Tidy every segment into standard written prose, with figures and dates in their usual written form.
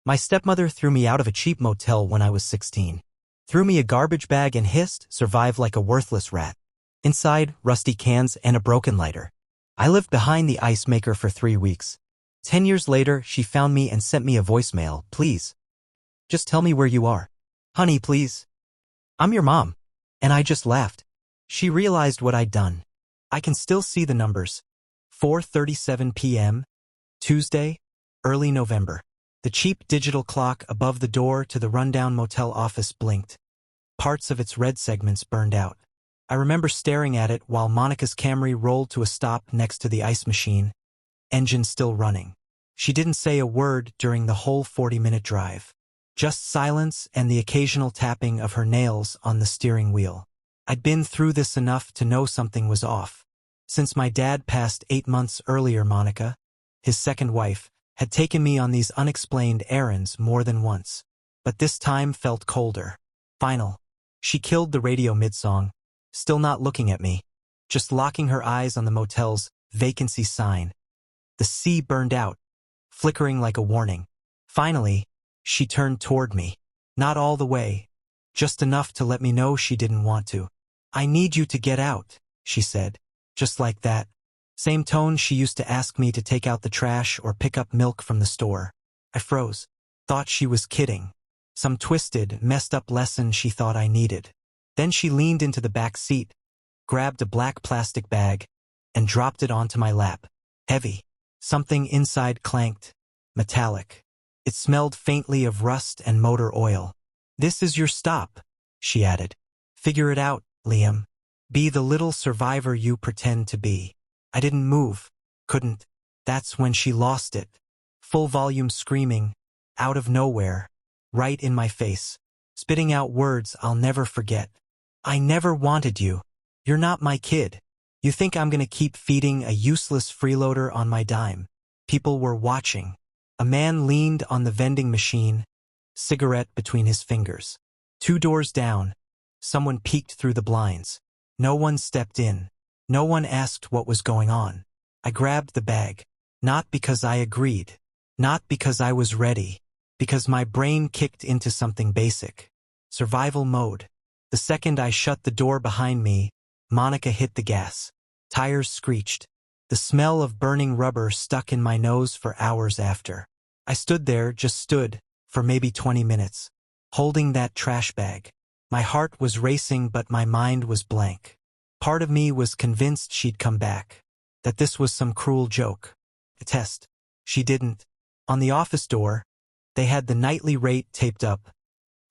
My stepmother threw me out of a cheap motel when I was 16. Threw me a garbage bag and hissed, survive like a worthless rat. Inside, rusty cans and a broken lighter. I lived behind the ice maker for 3 weeks. 10 years later, she found me and sent me a voicemail. Please. Just tell me where you are. Honey, please. I'm your mom. And I just laughed. She realized what I'd done. I can still see the numbers. 4:37 p.m., Tuesday, early November. The cheap digital clock above the door to the rundown motel office blinked. Parts of its red segments burned out. I remember staring at it while Monica's Camry rolled to a stop next to the ice machine, engine still running. She didn't say a word during the whole 40-minute drive. Just silence and the occasional tapping of her nails on the steering wheel. I'd been through this enough to know something was off. Since my dad passed 8 months earlier, Monica, his second wife, had taken me on these unexplained errands more than once. But this time felt colder. Final. She killed the radio mid-song, still not looking at me, just locking her eyes on the motel's vacancy sign. The sea burned out, flickering like a warning. Finally, she turned toward me. Not all the way, just enough to let me know she didn't want to. I need you to get out, she said, just like that. Same tone she used to ask me to take out the trash or pick up milk from the store. I froze. Thought she was kidding. Some twisted, messed up lesson she thought I needed. Then she leaned into the back seat, grabbed a black plastic bag, and dropped it onto my lap. Heavy. Something inside clanked. Metallic. It smelled faintly of rust and motor oil. This is your stop, she added. Figure it out, Liam. Be the little survivor you pretend to be. I didn't move. Couldn't. That's when she lost it. Full volume screaming, out of nowhere, right in my face, spitting out words I'll never forget. I never wanted you. You're not my kid. You think I'm gonna keep feeding a useless freeloader on my dime? People were watching. A man leaned on the vending machine, cigarette between his fingers. 2 doors down, someone peeked through the blinds. No one stepped in. No one asked what was going on. I grabbed the bag. Not because I agreed. Not because I was ready. Because my brain kicked into something basic. Survival mode. The second I shut the door behind me, Monica hit the gas. Tires screeched. The smell of burning rubber stuck in my nose for hours after. I stood there, just stood, for maybe 20 minutes, holding that trash bag. My heart was racing but my mind was blank. Part of me was convinced she'd come back. That this was some cruel joke. A test. She didn't. On the office door, they had the nightly rate taped up.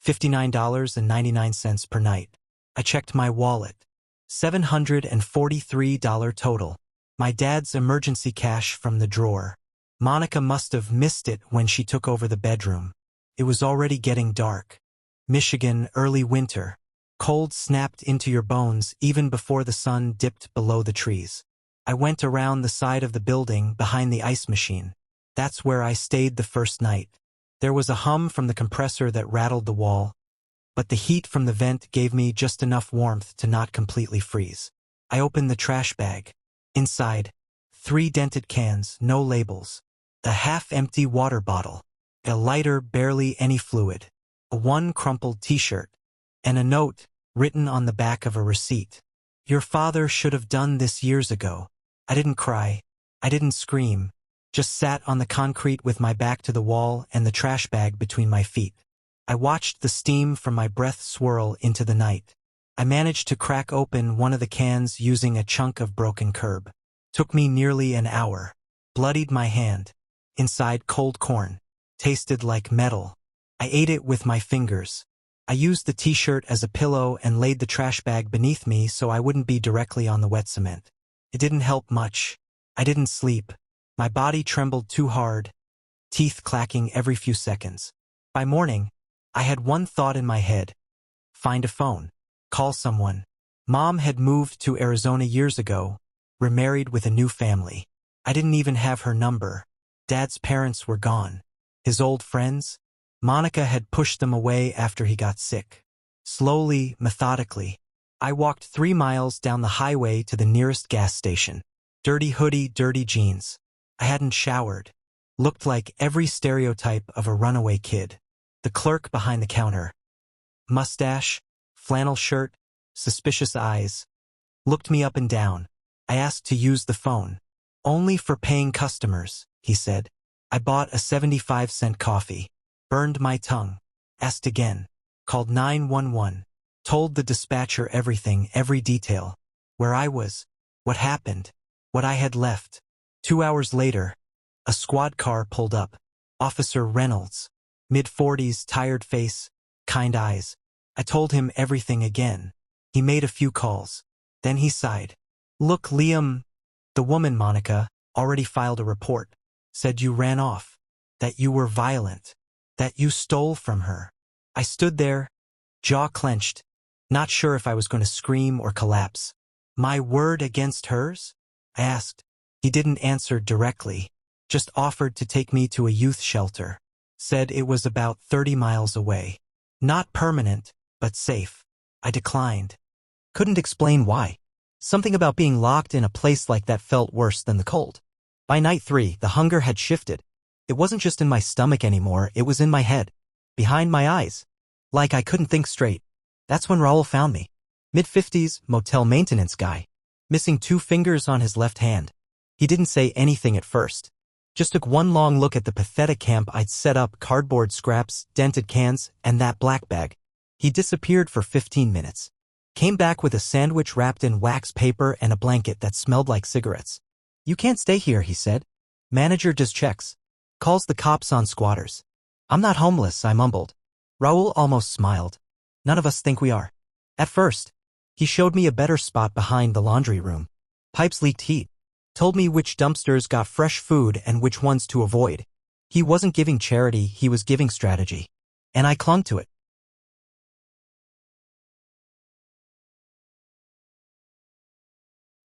$59.99 per night. I checked my wallet. $743 total. My dad's emergency cash from the drawer. Monica must have missed it when she took over the bedroom. It was already getting dark. Michigan, early winter. Cold snapped into your bones even before the sun dipped below the trees. I went around the side of the building behind the ice machine. That's where I stayed the first night. There was a hum from the compressor that rattled the wall, but the heat from the vent gave me just enough warmth to not completely freeze. I opened the trash bag. Inside, 3 dented cans, no labels. A half-empty water bottle. A lighter, barely any fluid. A 1 crumpled t-shirt. And a note, written on the back of a receipt. Your father should have done this years ago. I didn't cry. I didn't scream. Just sat on the concrete with my back to the wall and the trash bag between my feet. I watched the steam from my breath swirl into the night. I managed to crack open one of the cans using a chunk of broken curb. Took me nearly an hour. Bloodied my hand. Inside cold corn. Tasted like metal. I ate it with my fingers. I used the t-shirt as a pillow and laid the trash bag beneath me so I wouldn't be directly on the wet cement. It didn't help much. I didn't sleep. My body trembled too hard, teeth clacking every few seconds. By morning, I had one thought in my head. Find a phone. Call someone. Mom had moved to Arizona years ago, remarried with a new family. I didn't even have her number. Dad's parents were gone. His old friends? Monica had pushed them away after he got sick. Slowly, methodically, I walked 3 miles down the highway to the nearest gas station. Dirty hoodie, dirty jeans. I hadn't showered. Looked like every stereotype of a runaway kid. The clerk behind the counter. Mustache, flannel shirt, suspicious eyes. Looked me up and down. I asked to use the phone. Only for paying customers, he said. I bought a 75-cent coffee. Burned my tongue. Asked again. Called 911. Told the dispatcher everything, every detail. Where I was. What happened. What I had left. 2 hours later, a squad car pulled up. Officer Reynolds. Mid-40s, tired face, kind eyes. I told him everything again. He made a few calls. Then he sighed. Look, Liam. The woman, Monica, already filed a report. Said you ran off. That you were violent. That you stole from her. I stood there, jaw clenched, not sure if I was going to scream or collapse. My word against hers? I asked. He didn't answer directly, just offered to take me to a youth shelter. Said it was about 30 miles away. Not permanent, but safe. I declined. Couldn't explain why. Something about being locked in a place like that felt worse than the cold. By night 3, the hunger had shifted. It wasn't just in my stomach anymore, it was in my head. Behind my eyes. Like I couldn't think straight. That's when Raul found me. Mid-50s, motel maintenance guy. Missing 2 fingers on his left hand. He didn't say anything at first. Just took one long look at the pathetic camp I'd set up, cardboard scraps, dented cans, and that black bag. He disappeared for 15 minutes. Came back with a sandwich wrapped in wax paper and a blanket that smelled like cigarettes. You can't stay here, he said. Manager does checks. Calls the cops on squatters. I'm not homeless, I mumbled. Raul almost smiled. None of us think we are. At first, he showed me a better spot behind the laundry room. Pipes leaked heat. Told me which dumpsters got fresh food and which ones to avoid. He wasn't giving charity, he was giving strategy. And I clung to it.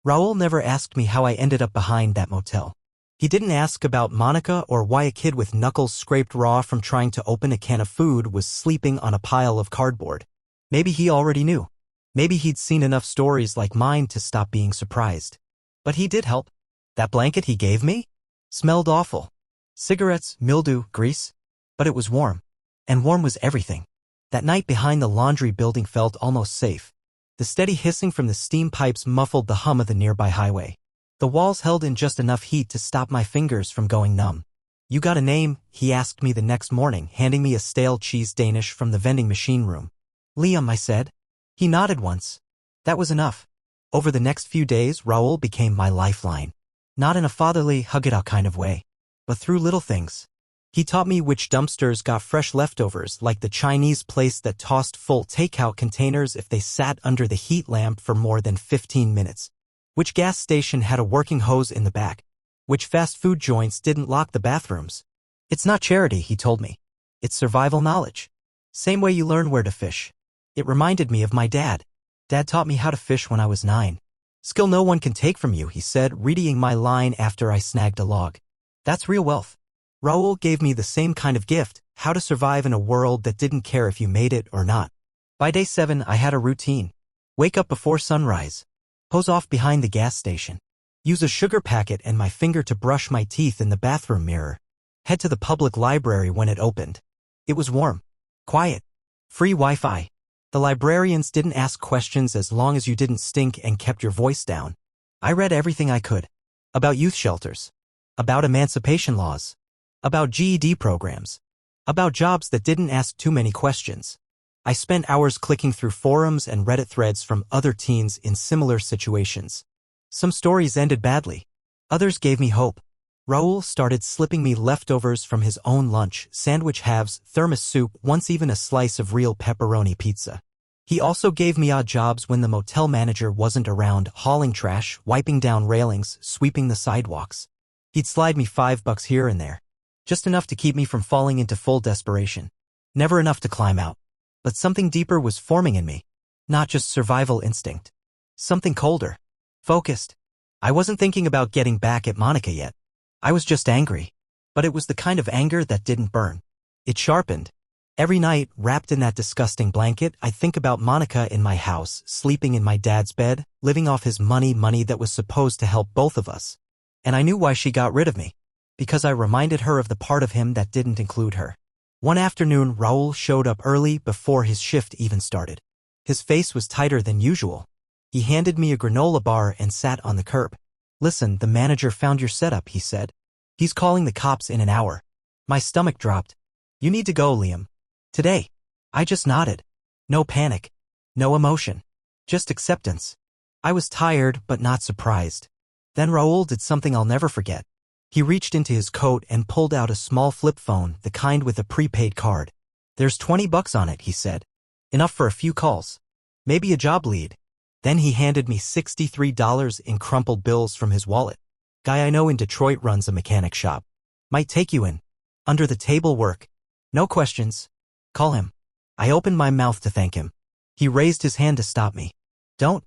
Raul never asked me how I ended up behind that motel. He didn't ask about Monica or why a kid with knuckles scraped raw from trying to open a can of food was sleeping on a pile of cardboard. Maybe he already knew. Maybe he'd seen enough stories like mine to stop being surprised. But he did help. That blanket he gave me? Smelled awful. Cigarettes, mildew, grease. But it was warm. And warm was everything. That night behind the laundry building felt almost safe. The steady hissing from the steam pipes muffled the hum of the nearby highway. The walls held in just enough heat to stop my fingers from going numb. You got a name? He asked me the next morning, handing me a stale cheese Danish from the vending machine room. Liam, I said. He nodded once. That was enough. Over the next few days, Raul became my lifeline. Not in a fatherly, hug-it-out kind of way, but through little things. He taught me which dumpsters got fresh leftovers, like the Chinese place that tossed full takeout containers if they sat under the heat lamp for more than 15 minutes. Which gas station had a working hose in the back. Which fast food joints didn't lock the bathrooms. It's not charity, he told me. It's survival knowledge. Same way you learn where to fish. It reminded me of my dad. Dad taught me how to fish when I was 9. Skill no one can take from you, he said, readying my line after I snagged a log. That's real wealth. Raul gave me the same kind of gift, how to survive in a world that didn't care if you made it or not. By day 7, I had a routine. Wake up before sunrise. Hose off behind the gas station. Use a sugar packet and my finger to brush my teeth in the bathroom mirror. Head to the public library when it opened. It was warm. Quiet. Free Wi-Fi. The librarians didn't ask questions as long as you didn't stink and kept your voice down. I read everything I could. About youth shelters. About emancipation laws. About GED programs. About jobs that didn't ask too many questions. I spent hours clicking through forums and Reddit threads from other teens in similar situations. Some stories ended badly. Others gave me hope. Raul started slipping me leftovers from his own lunch, sandwich halves, thermos soup, once even a slice of real pepperoni pizza. He also gave me odd jobs when the motel manager wasn't around, hauling trash, wiping down railings, sweeping the sidewalks. He'd slide me $5 here and there. Just enough to keep me from falling into full desperation. Never enough to climb out. But something deeper was forming in me. Not just survival instinct. Something colder. Focused. I wasn't thinking about getting back at Monica yet. I was just angry. But it was the kind of anger that didn't burn. It sharpened. Every night, wrapped in that disgusting blanket, I think about Monica in my house, sleeping in my dad's bed, living off his money that was supposed to help both of us. And I knew why she got rid of me. Because I reminded her of the part of him that didn't include her. One afternoon, Raul showed up early before his shift even started. His face was tighter than usual. He handed me a granola bar and sat on the curb. "Listen, the manager found your setup," he said. "He's calling the cops in an hour." My stomach dropped. "You need to go, Liam. Today." I just nodded. No panic. No emotion. Just acceptance. I was tired, but not surprised. Then Raul did something I'll never forget. He reached into his coat and pulled out a small flip phone, the kind with a prepaid card. "There's $20 on it," he said. "Enough for a few calls. Maybe a job lead." Then he handed me $63 in crumpled bills from his wallet. "Guy I know in Detroit runs a mechanic shop. Might take you in. Under the table work. No questions. Call him." I opened my mouth to thank him. He raised his hand to stop me. "Don't.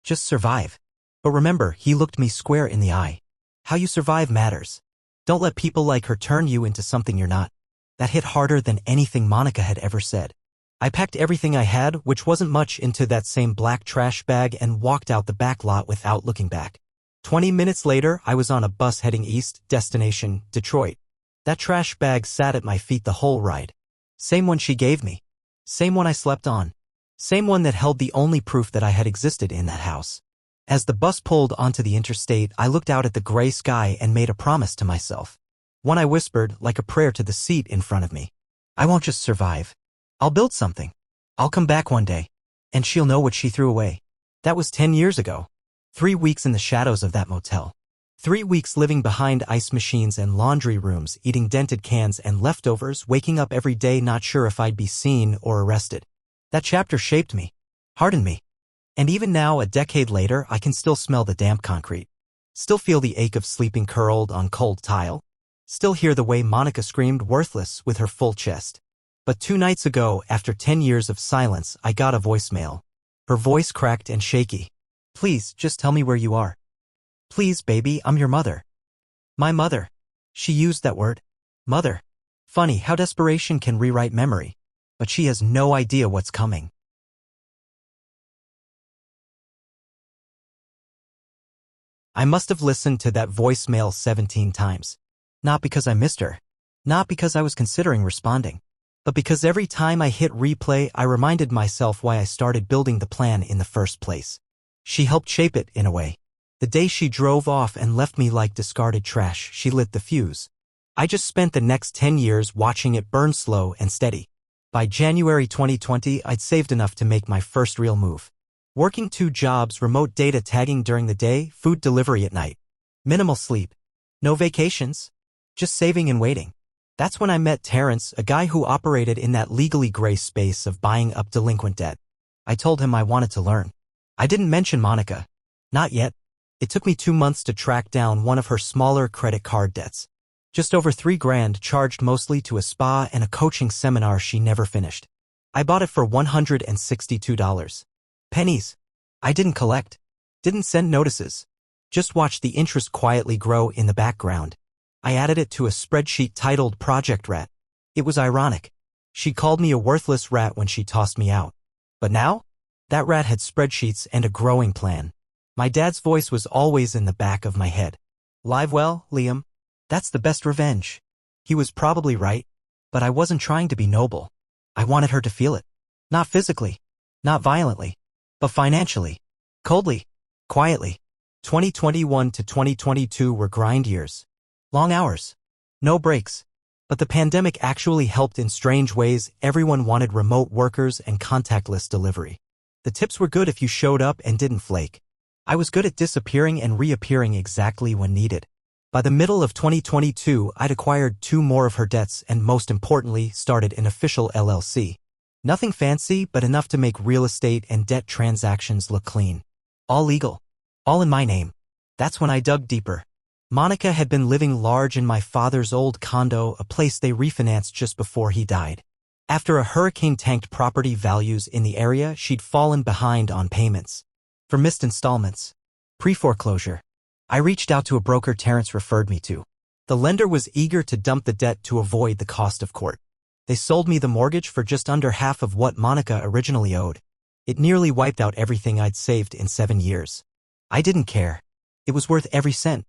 Just survive. But remember," he looked me square in the eye. "How you survive matters. Don't let people like her turn you into something you're not." That hit harder than anything Monica had ever said. I packed everything I had, which wasn't much, into that same black trash bag and walked out the back lot without looking back. 20 minutes later, I was on a bus heading east, destination, Detroit. That trash bag sat at my feet the whole ride. Same one she gave me. Same one I slept on. Same one that held the only proof that I had existed in that house. As the bus pulled onto the interstate, I looked out at the gray sky and made a promise to myself. One I whispered, like a prayer, to the seat in front of me. I won't just survive. I'll build something. I'll come back one day. And she'll know what she threw away. That was 10 years ago. 3 weeks in the shadows of that motel. 3 weeks living behind ice machines and laundry rooms, eating dented cans and leftovers, waking up every day not sure if I'd be seen or arrested. That chapter shaped me. Hardened me. And even now, a decade later, I can still smell the damp concrete. Still feel the ache of sleeping curled on cold tile. Still hear the way Monica screamed worthless with her full chest. But 2 nights ago, after 10 years of silence, I got a voicemail. Her voice cracked and shaky. "Please, just tell me where you are. Please, baby, I'm your mother." My mother. She used that word. Mother. Funny how desperation can rewrite memory. But she has no idea what's coming. I must have listened to that voicemail 17 times. Not because I missed her. Not because I was considering responding. But because every time I hit replay, I reminded myself why I started building the plan in the first place. She helped shape it, in a way. The day she drove off and left me like discarded trash, she lit the fuse. I just spent the next 10 years watching it burn slow and steady. By January 2020, I'd saved enough to make my first real move. Working 2 jobs, remote data tagging during the day, food delivery at night. Minimal sleep. No vacations. Just saving and waiting. That's when I met Terrence, a guy who operated in that legally gray space of buying up delinquent debt. I told him I wanted to learn. I didn't mention Monica. Not yet. It took me 2 months to track down one of her smaller credit card debts. Just over $3,000, charged mostly to a spa and a coaching seminar she never finished. I bought it for $162. Pennies. I didn't collect. Didn't send notices. Just watched the interest quietly grow in the background. I added it to a spreadsheet titled Project Rat. It was ironic. She called me a worthless rat when she tossed me out. But now? That rat had spreadsheets and a growing plan. My dad's voice was always in the back of my head. "Live well, Liam. That's the best revenge." He was probably right. But I wasn't trying to be noble. I wanted her to feel it. Not physically. Not violently. But financially. Coldly. Quietly. 2021 to 2022 were grind years. Long hours. No breaks. But the pandemic actually helped in strange ways. Everyone wanted remote workers and contactless delivery. The tips were good if you showed up and didn't flake. I was good at disappearing and reappearing exactly when needed. By the middle of 2022, I'd acquired 2 more of her debts and, most importantly, started an official LLC. Nothing fancy, but enough to make real estate and debt transactions look clean. All legal. All in my name. That's when I dug deeper. Monica had been living large in my father's old condo, a place they refinanced just before he died. After a hurricane tanked property values in the area, she'd fallen behind on payments. For missed installments. Pre-foreclosure. I reached out to a broker Terrence referred me to. The lender was eager to dump the debt to avoid the cost of court. They sold me the mortgage for just under half of what Monica originally owed. It nearly wiped out everything I'd saved in 7 years. I didn't care. It was worth every cent.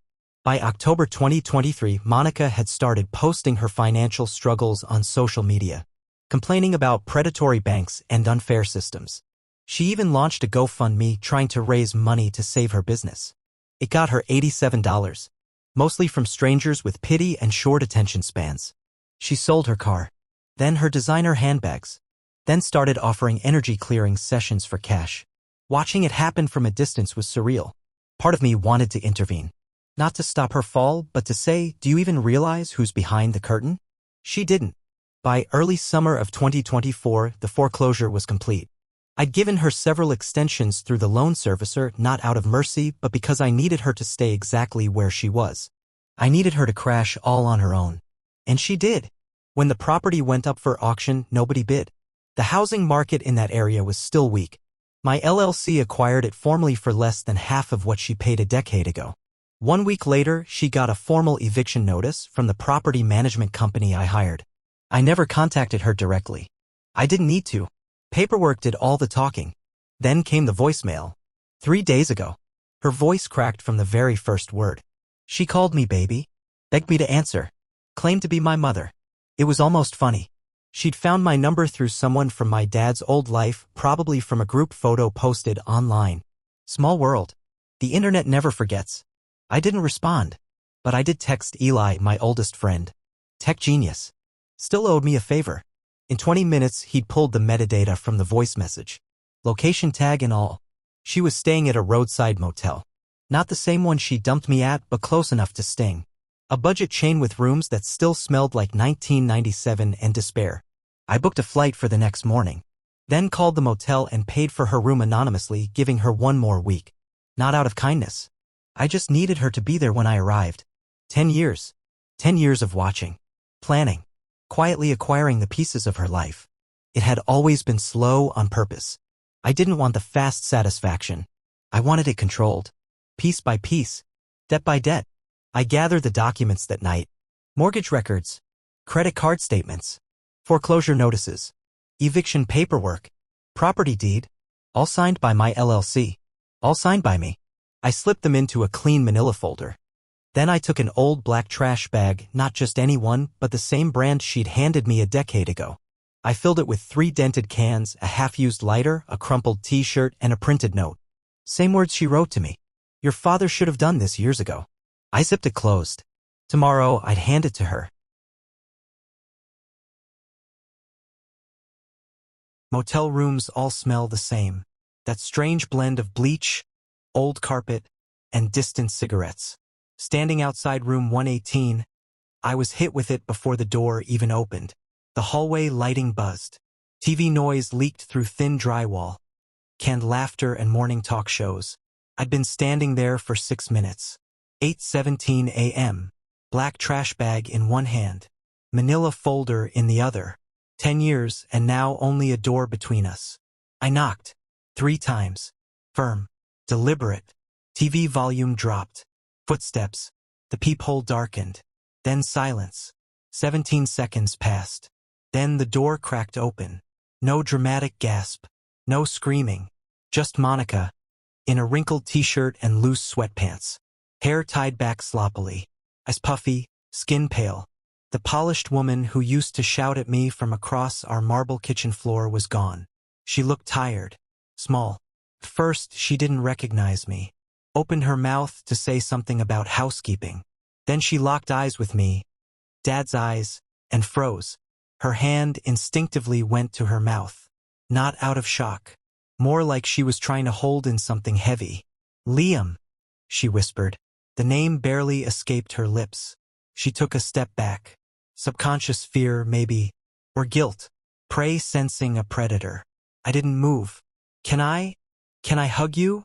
By October 2023, Monica had started posting her financial struggles on social media, complaining about predatory banks and unfair systems. She even launched a GoFundMe trying to raise money to save her business. It got her $87, mostly from strangers with pity and short attention spans. She sold her car, then her designer handbags, then started offering energy clearing sessions for cash. Watching it happen from a distance was surreal. Part of me wanted to intervene. Not to stop her fall, but to say, do you even realize who's behind the curtain? She didn't. By early summer of 2024, the foreclosure was complete. I'd given her several extensions through the loan servicer, not out of mercy, but because I needed her to stay exactly where she was. I needed her to crash all on her own. And she did. When the property went up for auction, nobody bid. The housing market in that area was still weak. My LLC acquired it formally for less than half of what she paid a decade ago. 1 week later, she got a formal eviction notice from the property management company I hired. I never contacted her directly. I didn't need to. Paperwork did all the talking. Then came the voicemail. 3 days ago. Her voice cracked from the very first word. She called me baby, begged me to answer, claimed to be my mother. It was almost funny. She'd found my number through someone from my dad's old life, probably from a group photo posted online. Small world. The internet never forgets. I didn't respond, but I did text Eli, my oldest friend. Tech genius. Still owed me a favor. In 20 minutes, he'd pulled the metadata from the voice message. Location tag and all. She was staying at a roadside motel. Not the same one she dumped me at, but close enough to sting. A budget chain with rooms that still smelled like 1997 and despair. I booked a flight for the next morning. Then called the motel and paid for her room anonymously, giving her 1 more week. Not out of kindness. I just needed her to be there when I arrived. 10 years. 10 years of watching. Planning. Quietly acquiring the pieces of her life. It had always been slow on purpose. I didn't want the fast satisfaction. I wanted it controlled. Piece by piece. Debt by debt. I gathered the documents that night. Mortgage records. Credit card statements. Foreclosure notices. Eviction paperwork. Property deed. All signed by my LLC. All signed by me. I slipped them into a clean manila folder. Then I took an old black trash bag, not just any one, but the same brand she'd handed me a decade ago. I filled it with 3 dented cans, a half-used lighter, a crumpled t-shirt, and a printed note. Same words she wrote to me. Your father should have done this years ago. I zipped it closed. Tomorrow, I'd hand it to her. Motel rooms all smell the same. That strange blend of bleach, old carpet, and distant cigarettes. Standing outside room 118, I was hit with it before the door even opened. The hallway lighting buzzed. TV noise leaked through thin drywall. Canned laughter and morning talk shows. I'd been standing there for 6 minutes. 8:17 a.m. Black trash bag in one hand. Manila folder in the other. 10 years and now only a door between us. I knocked. 3 times. Firm. Deliberate. TV volume dropped. Footsteps. The peephole darkened. Then silence. 17 seconds passed. Then the door cracked open. No dramatic gasp. No screaming. Just Monica. In a wrinkled t-shirt and loose sweatpants. Hair tied back sloppily. Eyes puffy, skin pale. The polished woman who used to shout at me from across our marble kitchen floor was gone. She looked tired. Small. First, she didn't recognize me. Opened her mouth to say something about housekeeping. Then she locked eyes with me, Dad's eyes, and froze. Her hand instinctively went to her mouth. Not out of shock. More like she was trying to hold in something heavy. Liam, she whispered. The name barely escaped her lips. She took a step back. Subconscious fear, maybe, or guilt. Prey sensing a predator. I didn't move. Can I hug you?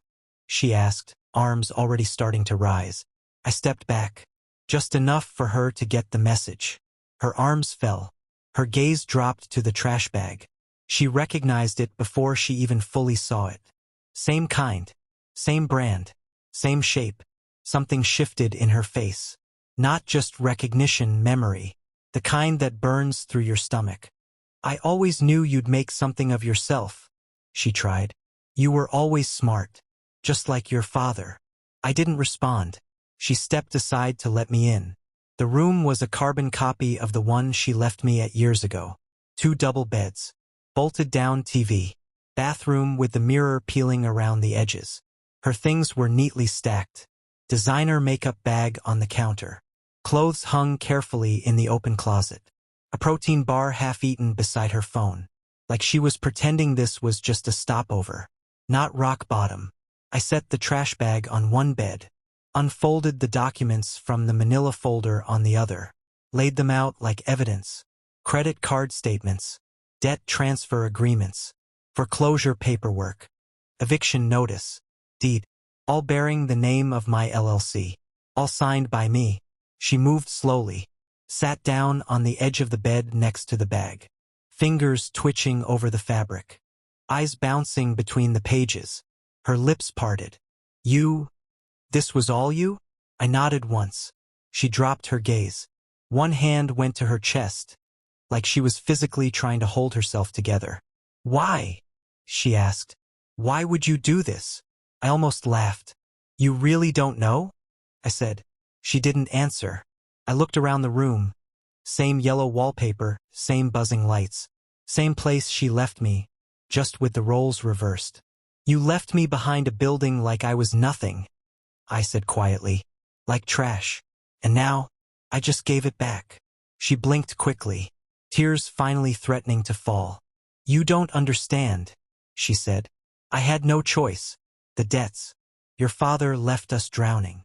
She asked, arms already starting to rise. I stepped back. Just enough for her to get the message. Her arms fell. Her gaze dropped to the trash bag. She recognized it before she even fully saw it. Same kind. Same brand. Same shape. Something shifted in her face. Not just recognition, memory. The kind that burns through your stomach. I always knew you'd make something of yourself, she tried. You were always smart. Just like your father. I didn't respond. She stepped aside to let me in. The room was a carbon copy of the one she left me at years ago. 2 double beds. Bolted down TV. Bathroom with the mirror peeling around the edges. Her things were neatly stacked. Designer makeup bag on the counter. Clothes hung carefully in the open closet. A protein bar half-eaten beside her phone. Like she was pretending this was just a stopover. Not rock bottom. I set the trash bag on one bed. Unfolded the documents from the manila folder on the other. Laid them out like evidence. Credit card statements. Debt transfer agreements. Foreclosure paperwork. Eviction notice. Deed. All bearing the name of my LLC. All signed by me. She moved slowly. Sat down on the edge of the bed next to the bag. Fingers twitching over the fabric. Eyes bouncing between the pages. Her lips parted. You? This was all you? I nodded once. She dropped her gaze. One hand went to her chest, like she was physically trying to hold herself together. Why? She asked. Why would you do this? I almost laughed. You really don't know? I said. She didn't answer. I looked around the room. Same yellow wallpaper, same buzzing lights. Same place she left me, just with the roles reversed. You left me behind a building like I was nothing, I said quietly. Like trash. And now, I just gave it back. She blinked quickly, tears finally threatening to fall. You don't understand, she said. I had no choice. The debts. Your father left us drowning.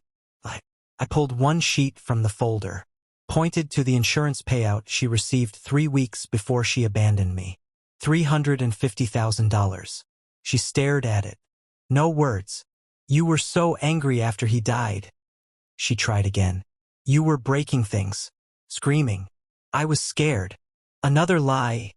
I pulled one sheet from the folder, pointed to the insurance payout she received 3 weeks before she abandoned me. $350,000. She stared at it. No words. You were so angry after he died. She tried again. You were breaking things. Screaming. I was scared. Another lie.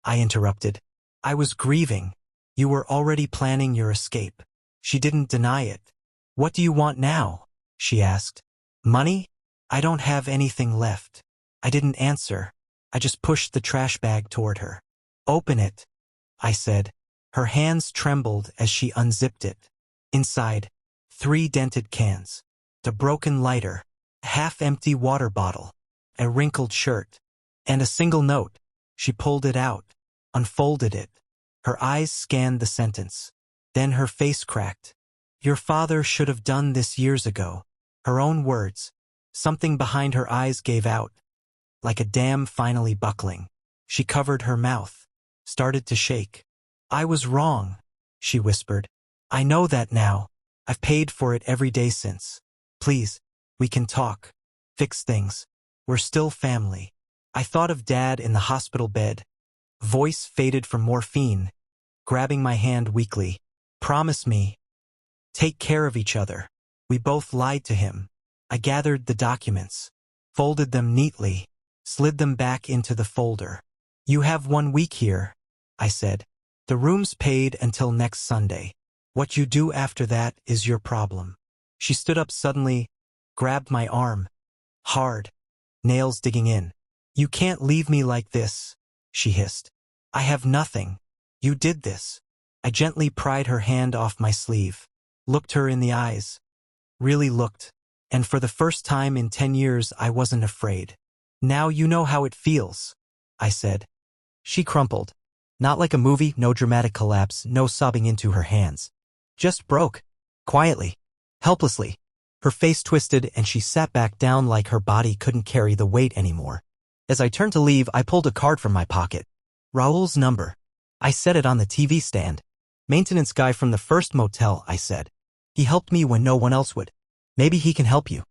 I interrupted. I was grieving. You were already planning your escape. She didn't deny it. What do you want now? She asked. Money? I don't have anything left. I didn't answer. I just pushed the trash bag toward her. Open it, I said. Her hands trembled as she unzipped it. Inside, 3 dented cans. A broken lighter. A half-empty water bottle. A wrinkled shirt. And a single note. She pulled it out. Unfolded it. Her eyes scanned the sentence. Then her face cracked. Your father should have done this years ago. Her own words. Something behind her eyes gave out. Like a dam finally buckling. She covered her mouth. Started to shake. I was wrong, she whispered. I know that now. I've paid for it every day since. Please, we can talk. Fix things. We're still family. I thought of Dad in the hospital bed. Voice faded from morphine. Grabbing my hand weakly. Promise me. Take care of each other. We both lied to him. I gathered the documents. Folded them neatly. Slid them back into the folder. You have 1 week here, I said. The room's paid until next Sunday. What you do after that is your problem. She stood up suddenly, grabbed my arm. Hard. Nails digging in. You can't leave me like this, she hissed. I have nothing. You did this. I gently pried her hand off my sleeve. Looked her in the eyes. Really looked. And for the first time in 10 years I wasn't afraid. Now you know how it feels, I said. She crumpled. Not like a movie, no dramatic collapse, no sobbing into her hands. Just broke. Quietly. Helplessly. Her face twisted and she sat back down like her body couldn't carry the weight anymore. As I turned to leave, I pulled a card from my pocket. Raul's number. I set it on the TV stand. Maintenance guy from the first motel, I said. He helped me when no one else would. Maybe he can help you.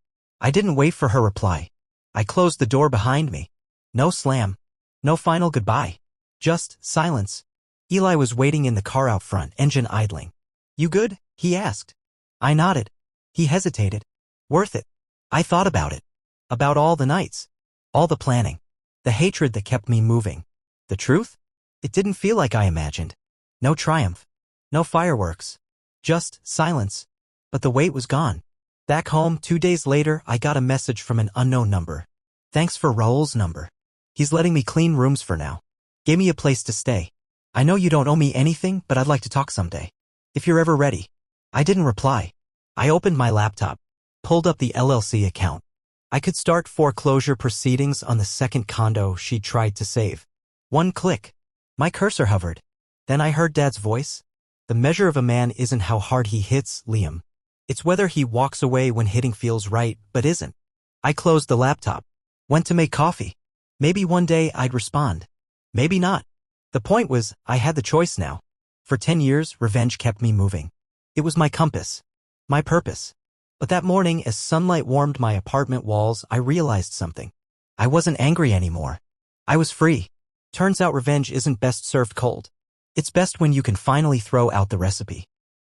I didn't wait for her reply. I closed the door behind me. No slam. No final goodbye. Just silence. Eli was waiting in the car out front, engine idling. You good? He asked. I nodded. He hesitated. Worth it. I thought about it. About all the nights. All the planning. The hatred that kept me moving. The truth? It didn't feel like I imagined. No triumph. No fireworks. Just silence. But the weight was gone. Back home, 2 days later, I got a message from an unknown number. Thanks for Raul's number. He's letting me clean rooms for now. Gave me a place to stay. I know you don't owe me anything, but I'd like to talk someday. If you're ever ready. I didn't reply. I opened my laptop. Pulled up the LLC account. I could start foreclosure proceedings on the second condo she tried to save. One click. My cursor hovered. Then I heard Dad's voice. The measure of a man isn't how hard he hits, Liam. It's whether he walks away when hitting feels right, but isn't. I closed the laptop. Went to make coffee. Maybe one day I'd respond. Maybe not. The point was, I had the choice now. For 10 years, revenge kept me moving. It was my compass. My purpose. But that morning, as sunlight warmed my apartment walls, I realized something. I wasn't angry anymore. I was free. Turns out revenge isn't best served cold. It's best when you can finally throw out the recipe.